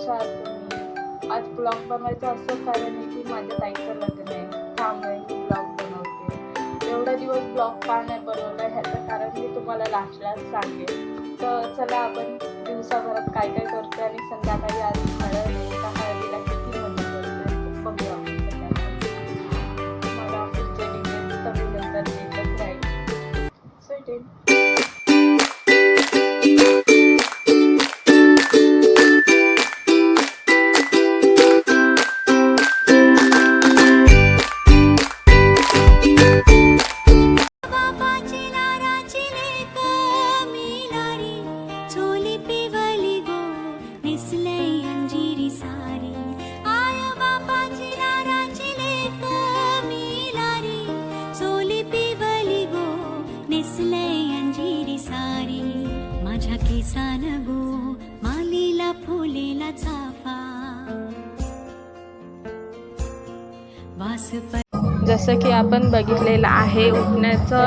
कशा आहात तुम्ही? आज ब्लॉग बनवायचं असं कारण आहे की माझ्या ताईचं लग्न आहे, त्यामुळे मी ब्लॉग बनवते. एवढा दिवस ब्लॉग का नाही बनवला ह्याचं कारण मी तुम्हाला लास्टलाच सांगेन. तर चला आपण दिवसाभरात काय काय करतो आणि संध्याकाळी आज हळद आहे, त्या हळदीला किती मजा करते बघूया आपण संध्याकाळी. तुम्हाला पुढचे डिटेल्स तर मी नंतर देतच राहील. स्वीट माझ्या केसान गो मालीला फुलेला चाफा वास. जसं की आपण बघितलेलं आहे उठण्याचा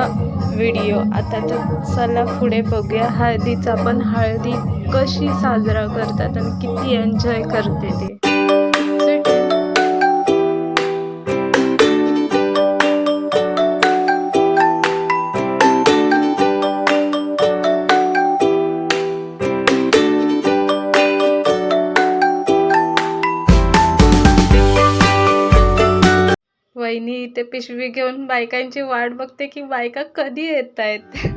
व्हिडिओ. आता तर चला पुढे बघूया हळदीचा. पण हळदी कशी साजरा करतात आणि किती एन्जॉय करते ते. वहिनी इथे पिशवी घेऊन बायकांची वाट बघते की बायका कधी येत आहेत.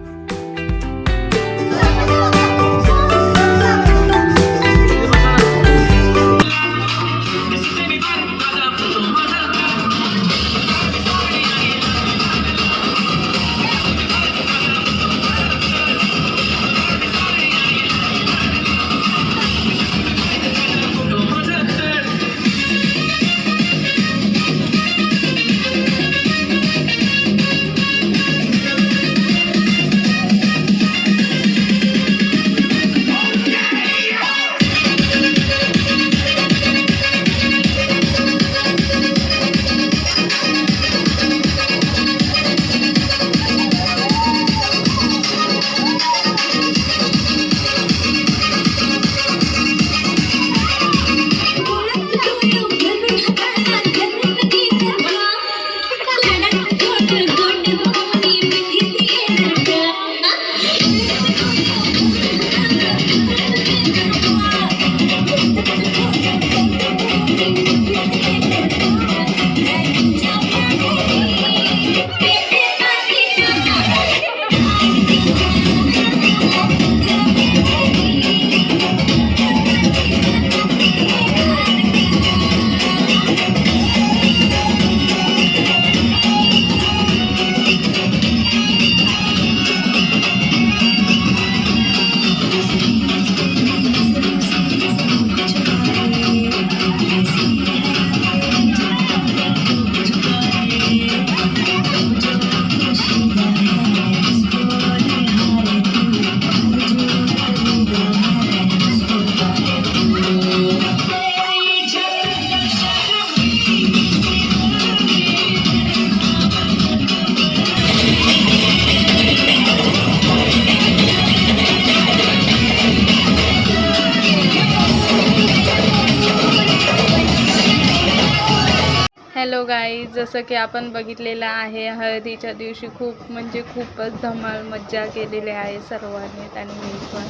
हॅलो गाईज, जसं की आपण बघितलेलं आहे हळदीच्या दिवशी खूपच धमाल मज्जा केलेली आहे सर्वांनी आणि मी पण.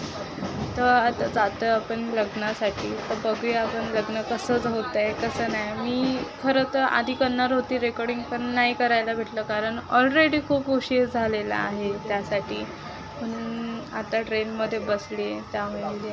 तर आता जातो आहे आपण लग्नासाठी. तर बघूया आपण लग्न कसं होतं आहे कसं नाही. मी खरं तर आधी करणार होती रेकॉर्डिंग, पण नाही करायला भेटलं कारण ऑलरेडी खूप उशीर झालेला आहे त्यासाठी. म्हणून आता ट्रेनमध्ये बसली त्यामुळे